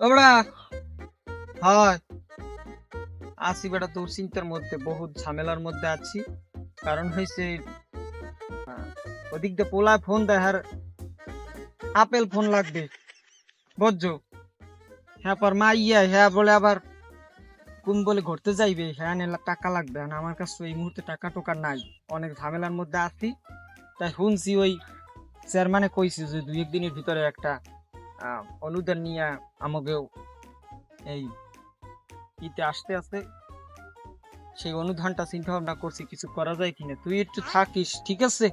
ওবড়া হয় আছি বেটা দুশ্চিন্তার মধ্যে, বহুত ঝামেলার মধ্যে আছি। কারণ হয়েছে ওদিক দিয়ে পোলা ফোন দেয়, আর আপেল ফোন লাগবে বুঝছো। হ্যাঁ পর মা হ্যাঁ বলে আবার কোন বলে ঘুরতে যাইবে, হ্যাঁ টাকা লাগবে। আর আমার কাছে এই মুহূর্তে টাকা টোকা নাই, অনেক ঝামেলার মধ্যে আছি। তাই শুনছি ওই চেয়ারম্যানে কইছি যে 2-1 দিনের ভিতরে একটা অনুদান নিয়ে আমাকেও এই ইতে আসতে আসতে সেই অনুদানটা চিন্তা ভাবনা করছি কিছু করা যায় কিনা। তুই একটু থাকিস, ঠিক আছে?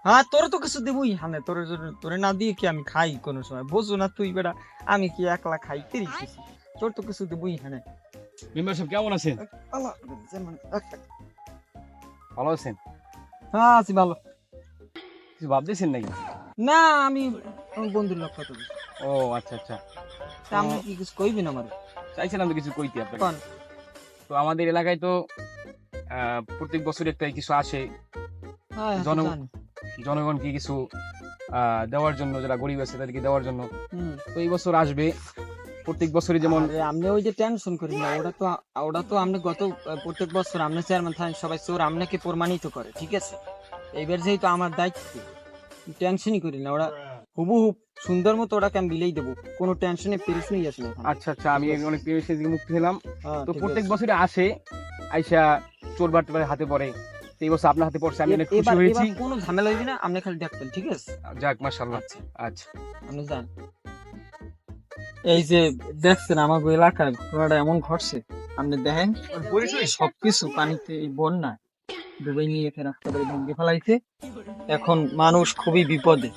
হ্যাঁ তোর তো কিছু দেবই, হ্যাঁ তোর জন্য, তোরে না দিয়ে কি আমি খাই কোনো সময়? বোঝো না তুই বেটা, আমি কি একলা খাইতে রেখেছি? তোর তো কিছু দেবই। হ্যাঁ মেম্বার সাহেব কেমন আছেন? আল্লাহ, ভালো আছেন? হ্যাঁ আছি ভালো। কিছু ভাবতেছেন নাকি? না আমি আমার বন্ধুর লোক কথা বলছি। ও আচ্ছা আচ্ছা। তা আপনি কি কিছু কইবেন আমার? চাইছিলাম তো কিছু কইতে আপনাকে। কোন? তো আমাদের এলাকায় তো প্রত্যেক বছর একটা কিছু আসে হ্যাঁ জন- জানি। জনগণকে কিছু দেওয়ার জন্য, যারা গরিব আছে তাদেরকে দেওয়ার জন্য। হুম। তো এই বছর আসবে, প্রত্যেক বছরই যেমন। আরে আপনি ওই যে টেনশন করেন না, ওটা তো আপনি গত প্রত্যেক বছর আপনি চেয়ারম্যান থাকেন, সবাই চোর আপনাকে প্রমাণিত করে, ঠিক আছে? এইবার যেহেতু আমার দায়িত্ব, টেনশনই করি না। ওরা হুবহুব সুন্দর মতো ওটাকে আমি বিলেই দেবো, কোনো টেনশনে পেরেশানি আসে না এখানে। আচ্ছা আচ্ছা, আমি অনেক পেরেশানি থেকে মুক্তি হলাম। হ্যাঁ, তো ঠিক প্রত্যেক আছে। বছরই আসে, আইসা চোর বাটপারের হাতে পড়ে। তো এই বছর আপনার হাতে পড়ছে, আমি অনেক খুশি এবার হয়েছি। এবার কোনো ঝামেলা হইবে না, আপনি খালি দেখবেন, ঠিক আছে? যাক মাশাআল্লাহ। আচ্ছা আচ্ছা আপনি যান। এই যে দেখছেন আমার এলাকায় ঘটনাটা এমন ঘটছে, আপনি দেখেন সবকিছু পানিতে, এই বন্যা ডুবে নিয়ে এসে রাস্তাটা ভেঙে ফেলাইছে। এখন মানুষ খুবই বিপদে।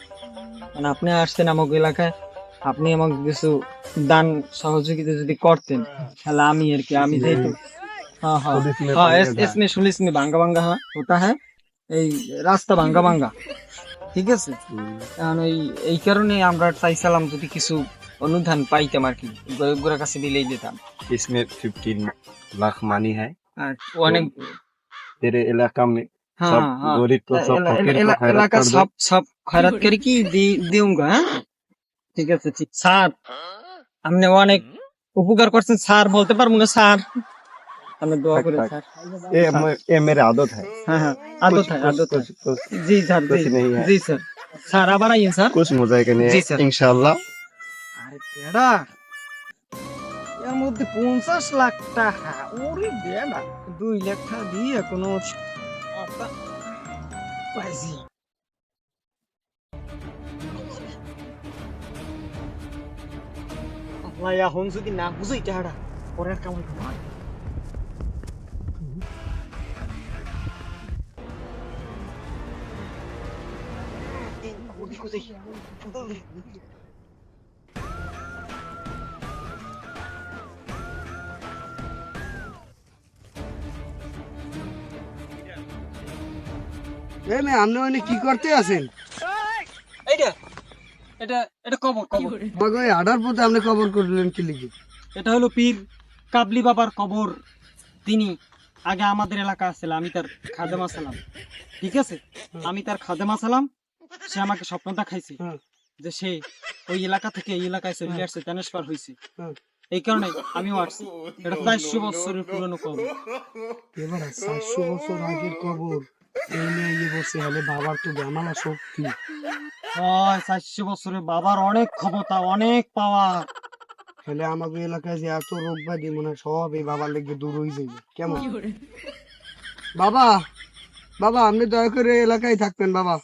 মানে আপনি আসছেন আমাকে এলাকায়, আপনি আমাকে কিছু দান সহযোগিতা যদি করতেন, তাহলে আমি আর কি, আমি যেহেতু हाँ हाँ हाँ इसमें सुलिस में भांगा भांगा हाँ होता है, এই রাস্তা ভাঙ্গা ভাঙ্গা, ঠিক আছে? কারণ এই কারণে আমরা চাইছিলাম যদি কিছু অনুদান পাইতাম আর কি, গরিবগুলোর কাছে দিলেই দিতাম। इसमें 15 लाख मानी है। আর অনেক तेरे इलाका में हाँ सब हाँ हाँ गरीब को, सब फकीर को खैरत এলাকা कर दो। সব সব খয়রাত করে কি দিউঙ্গা। হ্যাঁ ঠিক আছে, ঠিক স্যার, আপনি অনেক উপকার করছেন স্যার, বলতে পারবো না স্যার, আপনি দোয়া थक করে थक স্যার। ये मेरी आदत है। हाँ हाँ आदत है, आदत है। कुछ जी सर, कुछ जी नहीं है। जी सर। স্যার আবার আইয়েন স্যার। कुछ मुझे नहीं जी है सर। इंशाल्लाह। আরে বেড়া, এর মধ্যে 50 লাখ টাকা, ওরে বেড়া, 2 লাখ টাকা দিয়ে কোনো আশা পাইছি। আল্লাহ, এখন যদি না বুঝাই টাকাটা, পরের কামাই করবো না। ওদিক কোথায়? আপনি মানে কি করতে আছেন? এইটা এটা এটা কবর, কবর। আমাকে ওই আডার পথে আপনি কবর করলেন কি লিখে? এটা হলো পীর কাবলি বাবার কবর। তিনি আগে আমাদের এলাকা আসছিল, আমি তার খাদেমা ছিলাম, ঠিক আছে? আমি তার খাদেমা ছিলাম। সে আমাকে স্বপ্ন দেখাইছে হুম। যে সে ওই এলাকা থেকে এই এলাকায় চলে আসছে, ট্রান্সফার হয়েছে। হুম। এই কারণে আমিও আসছি। এটা 400 বছরের পুরনো কবর। এবার 400 বছর আগের কবর, এই নিয়ে ইয়ে বসে হলে বাবার তো জামালা শক্তি। হয় 400 বছরের বাবার অনেক ক্ষমতা, অনেক পাওয়ার। হলে আমাকে এলাকায় যে এত রোগ ব্যাধি মনে হয় সব এই বাবার লেগে দূর হয়ে যাবে। কেমন বাবা? বাবা আপনি দয়া করে এই এলাকায় থাকবেন বাবা।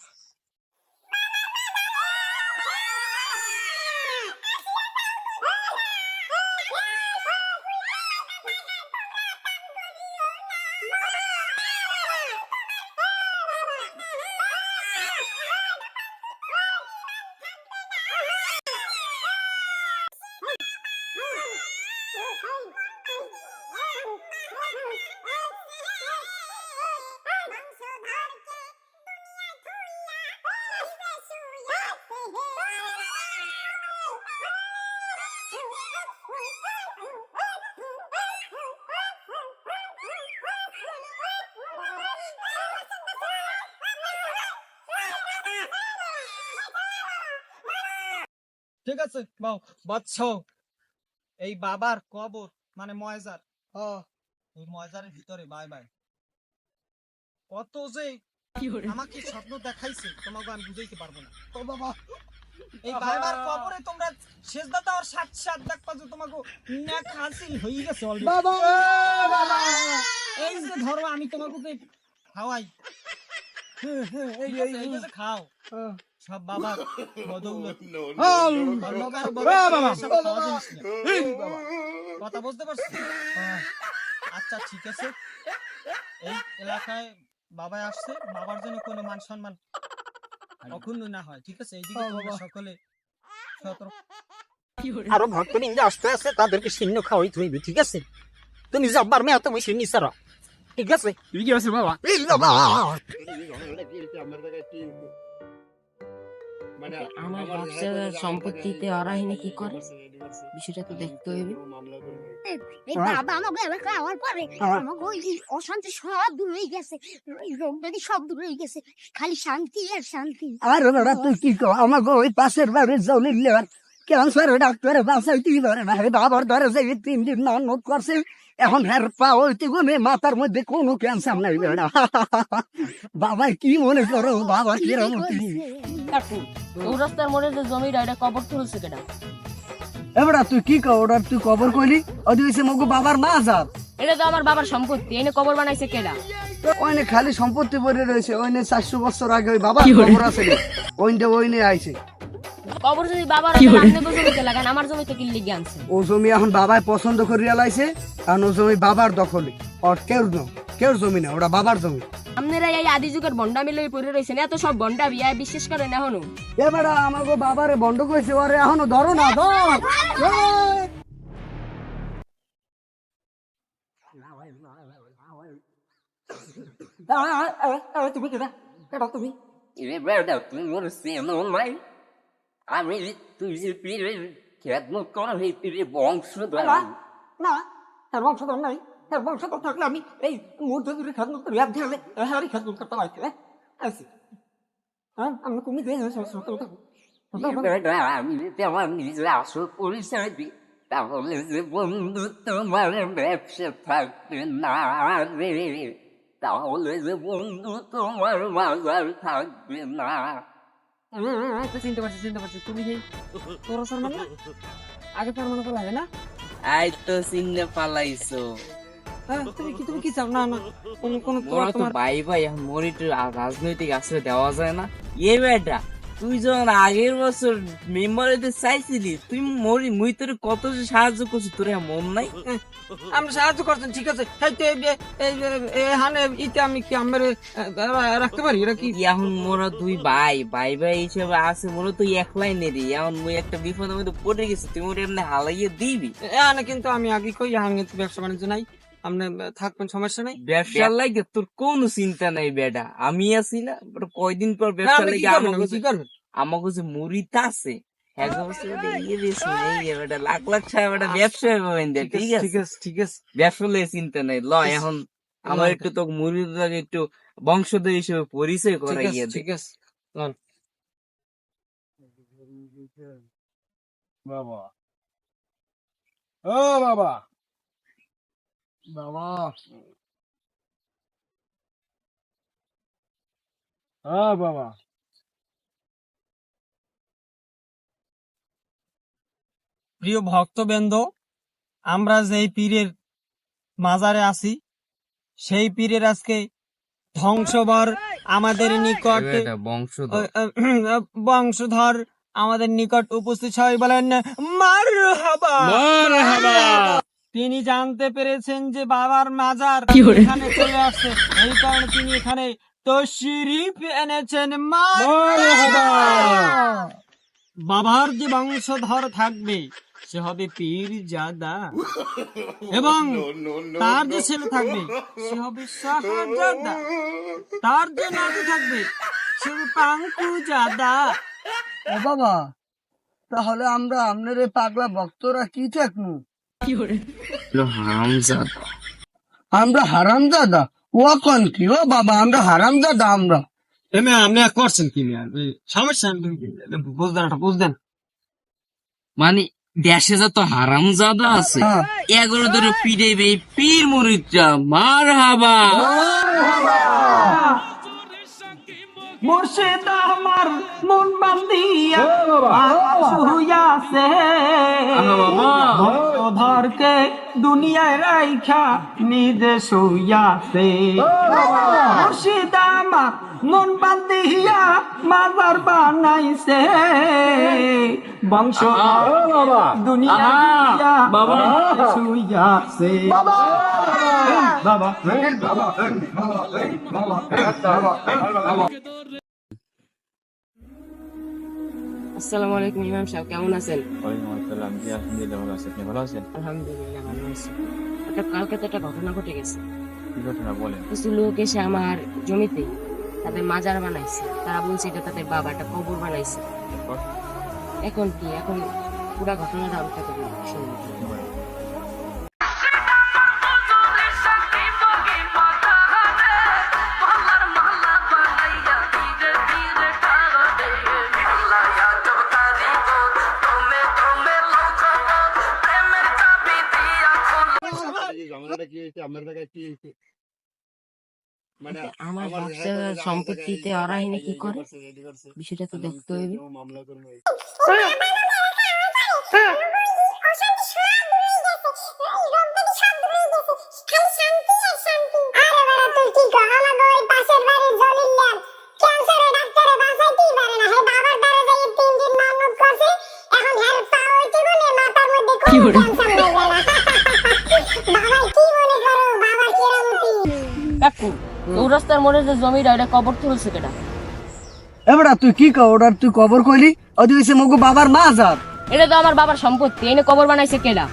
ঠিক আছে বাও বাচ্চাও, এই বাবার কবর মানে ময়জার, হ্যাঁ। এই ময়জারের ভিতরে বাই বাই কত যে আমাকে স্বপ্ন দেখাইছে তোমাকে আমি বুঝাইতে পারবো না। ও বাবা, এই বাবার কবরে তোমরা সেজদা দেওয়ার সাত সাত দেখবা যে তোমাকে নেক হাসিল হয়ে গেছে already। বাবা, বাবা। এই যে ধরো আমি তোমাকে খাওয়াই, এই ঠিক আছে? এই যে খাও হ্যাঁ। সব বাবা বদৌলত। হ্যাঁ, বাবার বাবা, এসব খাওয়া জিনিস না। এই বাবা। কথা বুঝতে পারছো? আচ্ছা ঠিক আছে, এই এলাকায় বাবা আসছে, বাবার জন্য কোনো মান সম্মান অক্ষুণ্ণ না হয়, ঠিক আছে? এইদিকে তোমরা সকলে সতর্ক। আরো ভক্ত নিন্দা আসতে আছে, তাদেরকে শূন্য খাওয়াই তুইবি, ঠিক আছে? তুমি জব্বার মেয়ে, তুমি শূন্য সারা, ঠিক আছে? তুই কি আছিস বাবা? এই বাবা, আমার বাচ্চার সম্পত্তিতে ওরা এনে কি করে বিষয়টা তো দেখতে হইবে। এই বাবা আমাকে এলাকা আমার পরে আমাকে ওই অশান্তি সব দূর হয়ে গেছে, ওই রোগ ব্যাধি সব দূর হয়ে গেছে, খালি শান্তি আর শান্তি। আর বেড়া তুই কি কর, আমাকে ওই পাশের বাড়ির জলির লেবার ক্যান্সার ডাক্তারে বাঁচাই তুই ধরে না, বাবার ধরে যে 3 দিন না নোট করছে, এখন হের পা হইতে গুনে মাথার মধ্যে কোনো ক্যান্সার নাই বেড়া। বাবা কি মনে করো, বাবা কিরম চৌরাস্তার মোড়ে যে জমিটা এটা কবর তুলছে কেটা? এবারে তুই কি কর, ওটা তুই কবর কইলি, ওই হইছে মগো বাবার মাজার। এটা তো আমার বাবার সম্পত্তি, এনে কবর বানাইছে কেডা? ওইনে খালি সম্পত্তি পড়ে রয়েছে, ওইনে 400 বছর আগে ওই বাবার কবর আছে, ওইনে আইছে। কবর যদি বাবার আপনি জমিতে লাগান, আমার জমিতে কি লিগে আনছে? ও জমি এখন বাবাই পছন্দ করে রিয়ালাইছে, কারণ ও জমি বাবার দখলে, আর কেউ জমি না, ওটা বাবার জমি। আপনারা এই আদি যুগের বন্ডা মিলে পড়ে রয়েছেন, এত সব বন্ডা বিয়া বিশ্বাস করেন এখনো? এবারে আমাকে বাবারে বন্ধ করেছে, ওরে এখনো ধরো না, ধর। তুমি কেডা, কেডা তুমি? এ বেড়া তুই মোর সেনো নাই, আমি তুই যে পীরে খেত মুখ করা হই পীরে বংশধর না, তার বংশধর নাই, তার বংশধর থাকলে আমি এই মুহূর্তে দূরে খেত মুখ করে ঢেলে হারি খেত মুখ করতে পারছি না। আছি হ্যাঁ, আমি তুমি দিয়ে আমি তেমন নিজে আসল পরিচয় দিই, তাহলে যে বন্ধু তোমার ব্যবসা থাকবে না রে, তাহলে যে বন্ধু তোমার বাজার থাকবে না। চিনতে পারছি, তুমি কি তোর সর মানে আগে তার মনে লাগে না? আই তো চিন্নে পালাইছো। তুমি কি চাও? না মোরা তো ভাই এখন মরি তো রাজনৈতিক আশ্রয় দেওয়া যায় না। এ বেটা তুই যখন আগের বছর মেম্বারিতে চাইছিলি, তুই মুই তোর কত যে সাহায্য করছি, তোর মন নাই? আমরা সাহায্য করছেন, ঠিক আছে? ইতে আমি কি আমার রাখতে পারি? এটা কি এখন মোরা দুই ভাই হিসেবে আছে, মোরা তুই একলাই নেরি। এখন মুই একটা বিপদের মধ্যে পড়ে গেছি, তুই মোর এমনি হালাইয়ে দিবি? কিন্তু আমি আগে কই আমি কিন্তু ব্যবসা বাণিজ্য নাই, আপনি থাকবেন, সমস্যা নাই। ব্যবসার লাগে তোর কোনো চিন্তা নাই বেটা, আমি আছি না। কয়দিন পর ব্যবসা লাগে আমাকে যে মুড়িতে আছে লাখ লাখ টাকা ব্যবসা ঠিক আছে, ব্যবসা চিন্তা নাই। ল এখন আমার একটু তো মুড়ি একটু বংশধর হিসেবে পরিচয় করা গিয়ে, ঠিক আছে? বাবা, ও বাবা, বাবা, বাবা, প্রিয় ভক্তবৃন্দ, আমরা যেই পীরের মাজারে আছি, সেই পীরের আজকে ধ্বংসবর আমাদের নিকট বংশধর আমাদের নিকট উপস্থিত সবাই বলেন মারহাবা। তিনি জানতে পেরেছেন যে বাবার মাজার এখানে চলে আসছে, এই কারণে তিনি এখানে তশরিফ এনেছেন। মারহাবা। বাবার যে বংশধর থাকবে সে হবে পীরজাদা, এবং তার যে ছেলে থাকবে সে হবে শাহজাদা, তার যে নাতি থাকবে সে হবে পাঙ্কুজাদা। ও বাবা, তাহলে আমরা আপনার এই পাগলা ভক্তরা কি থাকবো? আমরা হারামজাদা? ও কোন কি? ও বাবা, আমরা হারামজাদা? আমরা আপনি করছেন কি? সমস্যা বুঝলেন? মানে দেশে যত হারামজাদা আছে হ্যাঁ। এগুলো ধরে পিড়াইবে এই পীর মুরিদরা। মার হাবা মুর্শিদ আমার মন বান্ধিয়া শুইয়াছে ভক্তধরকে দুনিয়ায় রাইখা নিজে শুইয়াছে। মুর্শিদ আমার মন বান্ধিয়া মাজার বানাইছে বংশ দুনিয়া বাবা শুইয়াছে। বাবা আসসালামু আলাইকুম ইমাম সাহেব, কেমন আছেন? ওয়ালাইকুম আসসালাম। জি আলহামদুলিল্লাহ ভালো আছি। আপনি ভালো আছেন? আলহামদুলিল্লাহ ভালো আছি। কালকে তো একটা ঘটনা ঘটে গেছে। কি ঘটনা বলেন? কিছু লোক এসে আমার জমিতে তাদের মাজার বানাইছে। তারা বলছে এটা তাদের বাবা একটা কবর বানাইছে। এখন কি, এখন পুরা ঘটনাটা আমি তাকে শুনবো। আমার ব্যবসা সম্পত্তিতে ওরা এনে কি করে, বিষয়টা তো দেখতে হবে। কাকু, চৌরাস্তার মোড়ে যে জমিটা এটা কবর তুলছে কেটা? এবারে তুই কি কর ওটার, তুই কবর কইলি ওই হইছে মগো বাবার মাজার। এটা তো আমার বাবার সম্পত্তি, এনে কবর বানাইছে কেডা?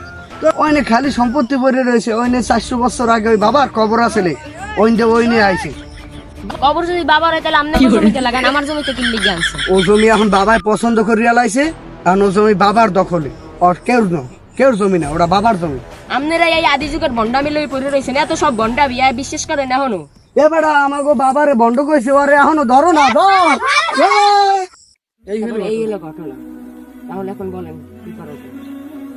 তো ওইনে খালি সম্পত্তি পড়ে রয়েছে, ওইনে 400 বছর আগে ওই বাবার কবর আছে, ওইনে আইছে। কবর যদি বাবার হয় তাহলে আপনি জমিতে লাগান, আমার জমিতে কি লিগে আনছেন? ও জমি এখন বাবাই পছন্দ করিয়া লাইছে, এখন ও জমি বাবার দখলে। আর কেউ জমি না, ওটা বাবার জমি। আপনারা এই আদি যুগের ভণ্ডামি লই পড়ে রয়েছেন, এত সব ভণ্ডামি বিশ্বাস করেন এখনো? এবারে আমাকে বাবারে বন্ধ কইছে, ওরে এখনো ধরো না, ধর। এই হলো ঘটনা। তাহলে এখন বলেন কি করা যায়?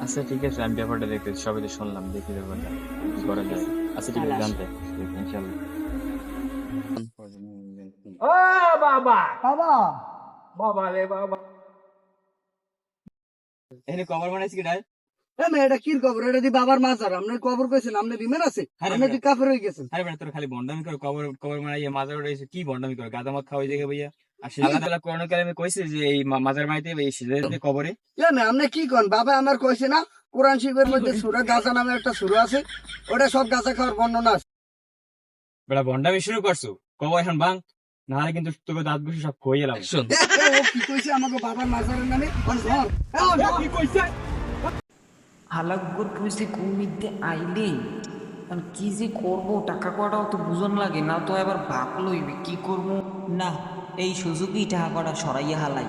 আচ্ছা ঠিক আছে, আমি ব্যাপারটা দেখতে সবাই তো শুনলাম, দেখি ব্যাপারটা কি করা যায়। আচ্ছা ঠিক আছে, জানতে ইনশাআল্লাহ। বাবা বাবা বাবা রে বাবা, এখানে কবর বানাইছি কি ডাই? এটা কি কবর? এটা দি বাবার মাজার। আপনার কবর কইছেন, আপনি বিমান আছে, আপনি দি কাফের হয়ে গেছেন। আরে বেটা তোর খালি বন্ডামি করে কবর কবর বানাইয়ে মাজার উঠাইছে, কি বন্ডামি করে গাদা মদ খাওয়াই দেখে ভাইয়া। আর সে আল্লাহ তাআলা কোরআন কালামে কইছে যে এই মাজার বানাইতে এই সিজদাতে কবরে। আপনি কি কন? বাবা আমার কইছে না, কোরআন শরীফের মধ্যে সূরা গাজা নামে একটা সূরা আছে, ওটা সব গাজা খাওয়ার বর্ণনা আছে। বেটা বন্ডামি শুরু করছো, কবর এখন ভাঙ, নাহলে কিন্তু তোকে দাঁত ঘষে সব খইয়ে লাভ। ও কি কইছে আমাকে বাবার মাজারের নামে? কি কইছে? হালাকগুর কইছে কুমিতে আইলি আমি কি যে করবো, টাকা কটাও তো বুঝন লাগে না, তো এবার ভাগ লইবে কি করবো। না, এই সুযোগই টাকা কটা সরাইয়া হালাই।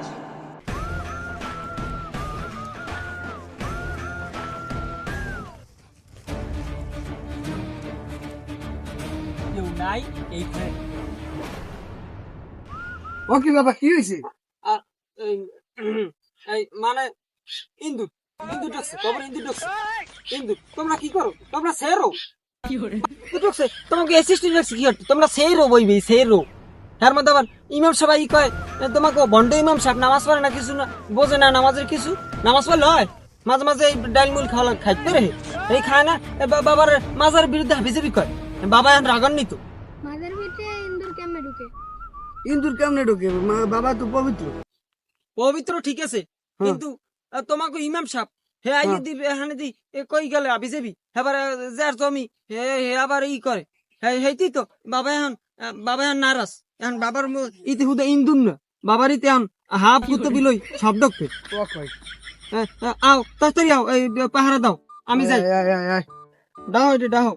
নাই এই ও কি বাবা, কি হয়েছে? মানে ইন্দুর ঢুকছে, কবর ইন্দুর ঢুকছে। ইন্দুর, তোমরা কি করো? তোমরা সেরো ঢুকছে, তোমাকে অ্যাসিস্ট্যান্ট রাখছি কি করতে? তোমরা সেরো বইবে, সেরো। এর মধ্যে আবার ইমাম সাহেব ই কয় তোমাকে বন্ড ইমাম সাহেব নামাজ পড়ে না, কিছু না বোঝে না নামাজের কিছু। নামাজ পড়লে হয় মাঝে মাঝে এই ডাইল মুল খাইতে রে, এই খায় না। বাবার মাজার বিরুদ্ধে হাবিজাবি কয়। বাবা এখন রাগান্বিত। মাজার ভিতরে ইন্দুর কেমনে ঢুকে? ইন্দুর কেমনে ঢোকে? বাবা তো পবিত্র। পবিত্র ঠিক আছে, কিন্তু তোমাকে ইমাম সাহেব হে আইয়ে দিবে এখানে দি কই গেলে হাবিজাবি এবার যার জমি হে হে আবার ই করে হেইতি তো বাবা এখন নারাজ। এখন বাবার ইতি হুদা ইন্দুন না, বাবার ইতি এখন হাফ কুতো বিলই সব ডকতে। আও তাড়াতাড়ি আও, এই পাহারা দাও, আমি যাই। দাও এটা দাও,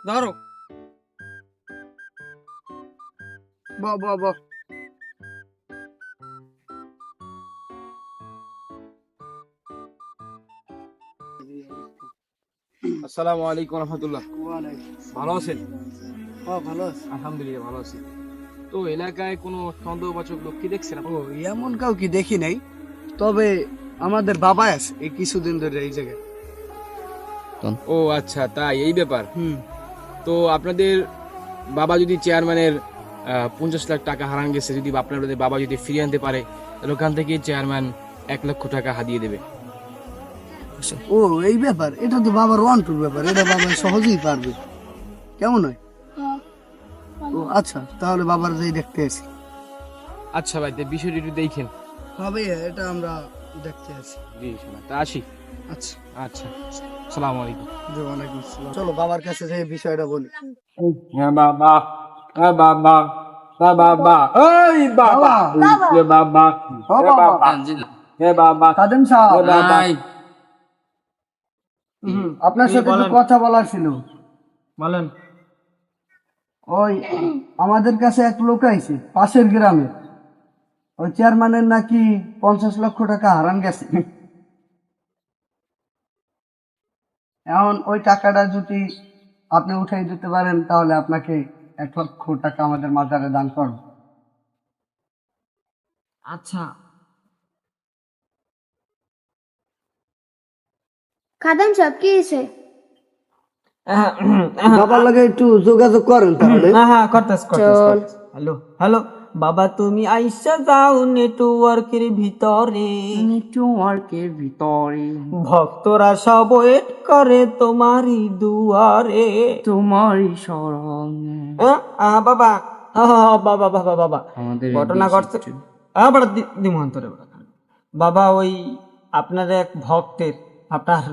ধরো। বাবা আসসালামু আলাইকুম রাহমাতুল্লাহ। ভালো আছেন? ভালো আছে, আলহামদুলিল্লাহ ভালো আছি। তো এলাকায় কোনো সন্দেহবাচক লোক কি দেখছেন? ও এমন কাউ কি দেখি নাই, তবে আমাদের বাবা আছে এই কিছুদিন ধরে এই জায়গায়। ও আচ্ছা, তাই এই ব্যাপার। হুম। তো আপনাদের বাবা যদি চেয়ারম্যানের 50 লাখ টাকা হারান গেছে, যদি আপনাদের বাবা যদি ফিরিয়ে আনতে পারে, তাহলে ওখান থেকে চেয়ারম্যান 1 লক্ষ টাকা হাতিয়ে দেবে। ও এই ব্যাপার, এটা তো বাবার ওয়ান টুর ব্যাপার, এটা বাবা সহজেই পারবে, কেমন হয়? ও আচ্ছা, তাহলে বাবার যাই দেখতে আসি। আচ্ছা ভাই, তো বিষয়টি একটু দেখেন। হবে, এটা আমরা দেখতে আসি। জি শোনা, তা আসি। আচ্ছা, আচ্ছা, আসসালামু আলাইকুম। জি ওয়ালাইকুম আসসালাম। চলো বাবার কাছে যাই বিষয়টা বলি। হ্যাঁ বাবা, হ্যাঁ বাবা, হ্যাঁ বাবা, এই বাবা, এ বাবা, এ বাবা, এ বাবা, কাদেম সাহেব, এ বাবা। আপনার সাথে একটু কথা বলার ছিল। বলেন। ওই আমাদের কাছে এক লোক আইছে পাশের গ্রামে, ওই চেয়ারম্যানের নাকি 50 লক্ষ টাকা হারান গেছে। এখন ওই টাকাটা যদি আপনি উঠাই দিতে পারেন, তাহলে আপনাকে 1 লক্ষ টাকা আমাদের মাজারে দান করব। আচ্ছা, খাদান সাহেব কি হয়েছে? বাবার লাগে একটু যোগাযোগ করেন তাহলে। হ্যাঁ করতেছ। হ্যালো হ্যালো বাবা, তুমি আইসা যাও নেটওয়ার্কের ভিতরে, ভক্তরা সব ওয়েট করে তোমারই দুয়ারে, তোমারই শরণে বাবা, বাবা বাবা বাবা আমাদের ঘটনা ঘটছে। বড় দিমন্তরে বাবা, ওই আপনার এক ভক্তের, আপনার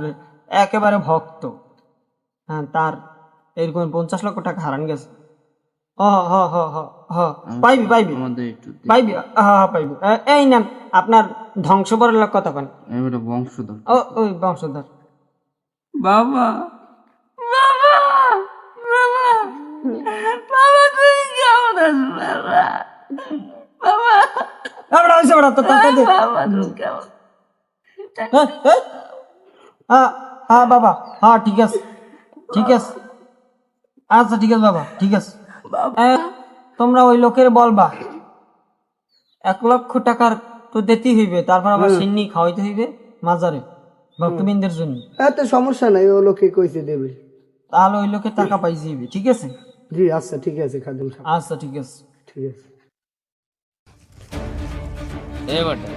একেবারে ভক্ত, হ্যাঁ, তার এরকম 50 লক্ষ টাকা হারান গেছে। পাইবি পাইবি আমাদের একটু পাইবি, পাইবি। এই নেন আপনার ধ্বংস বরের কথা কেন? এবারে বংশধর ওই বংশধর। বাবা, বাবা, বাবা, বাবা, তুই কেমন আছিস বাবা? বাবা, বাবা, তুই কেমন? হ্যাঁ বাবা, হ্যাঁ ঠিক আছে, ঠিক আছে, আচ্ছা ঠিক আছে বাবা, ঠিক আছে। তোমরা ওই লোকের বলবা 1 লক্ষ টাকার তো দিতেই হইবে, তারপর আবার সিন্নি খাওয়াইতে হইবে মাজারে ভক্তবৃন্দের জন্য। এত সমস্যা নাই, ও লোকে কইছে দেবে। তাহলে ওই লোকের টাকা পাই যাইবে, ঠিক আছে? জি আচ্ছা ঠিক আছে খাদিম সাহেব, আচ্ছা ঠিক আছে। ঠিক আছে। এবারটা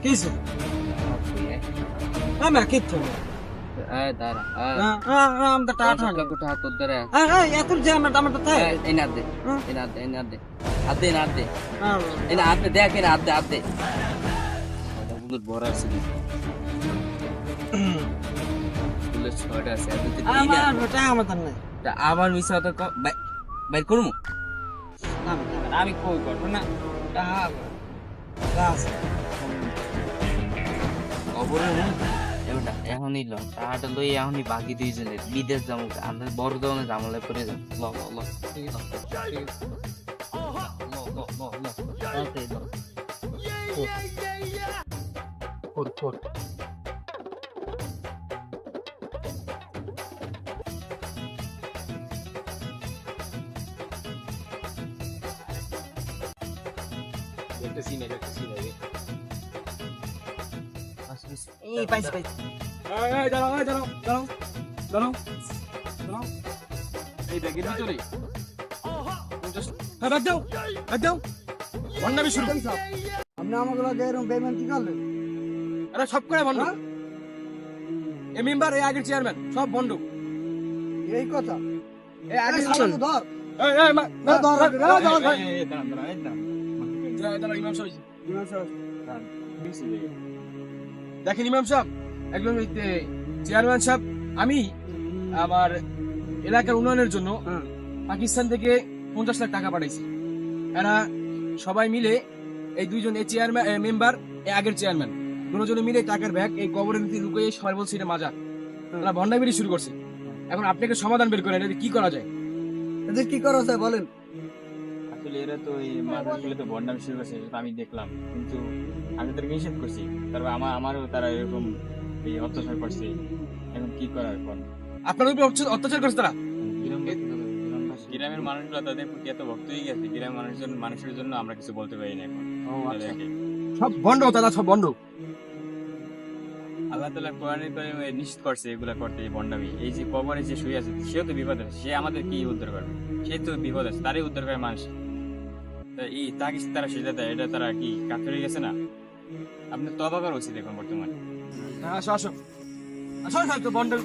কিসে আমার কিচ্ছু না, দাঁড়া, আমরা টাকা গোটা হাত ধরে এত যে আমরা আমারটা তাই এনা দে, এনা দে, এনা দে, আদে না দে, এনা আদে দেখ, এনা আদে আদে বুলুর বড় আছে বুলের ছয়টা আছে, এত দিন আমার টাকা আমাদের নাই। আবার মিছা তো বাইর করবো আমি কই করবো না, টাকা আছে খবরের এবারটা এখনই ল টাকাটা লই, এখনই বাকি দুইজনের বিদেশ যাবো, আমরা বড় ধরনের ঝামেলা করে যাবো। ল ল ল এই পাইছি পাইছি। এই ব্যাগের ভিতরে 50, হ্যাঁ রাখ দাও, রাখ দাও। ভণ্ডামি শুরু। আপনি আমাকে লাগে এরকম বেইমানি করলেন? আরে সব করে ভণ্ড। এই মেম্বার, এই আগের চেয়ারম্যান, সব ভণ্ড। এই কথা এই আগে এই শালা তো ধর। এই এই মা ধর, ধর, ধর, ধর, ধর। দাঁড়া ইমাম সাহেব, দেখেন ইমাম সাহেব, একজন চেয়ারম্যান সাহেব, আমি আমার এলাকার উন্নয়নের জন্য পাকিস্তান থেকে 50 লাখ টাকা পাঠাইছি। এরা সবাই মিলে, এই দুইজন, এই চেয়ারম্যান মেম্বার, এই আগের চেয়ারম্যান, দুজনে মিলে টাকার ব্যাগ এই কবরের নিচে লুকিয়ে সবাই বলছে এটা মাজার। এরা ভণ্ডামি শুরু করছে। এখন আপনাকে সমাধান বের করেন, এটা কি করা যায়? এদের কি করা যায় বলেন? আসলে এরা তো এই মাজারগুলো তো ভণ্ডামি শুরু করছে, সেটা আমি দেখলাম, কিন্তু আমি তাদেরকে নিষেধ করছি। তারপর আমারও তারা এরকম এই অত্যাচার করছে। এখন কি করার পর আপনার উপর অত্যাচার করছে তারা? গ্রামের মানুষগুলো তাদের প্রতি এত ভক্ত হয়ে গেছে, গ্রামের মানুষের জন্য আমরা কিছু বলতে পারি না এখন। সব বন্ধ, তারা সব বন্ধ। আল্লাহ তাআলা কোরআনে কারিমে নিষেধ করছে এগুলা করতে, এই বন্ডামি। এই যে কবরে যে শুয়ে আছে সেও তো বিপদ আছে, সে আমাদের কি উদ্ধার করবে? সে তো বিপদ আছে, তারই উদ্ধার করে মানুষ। তাকে তারা সেটা দেয়, এটা তারা কি কাফের হয়ে গেছে না? আপনি তওবা করা উচিত এখন বর্তমানে। আসো আসো আসো, তো বন্ডামি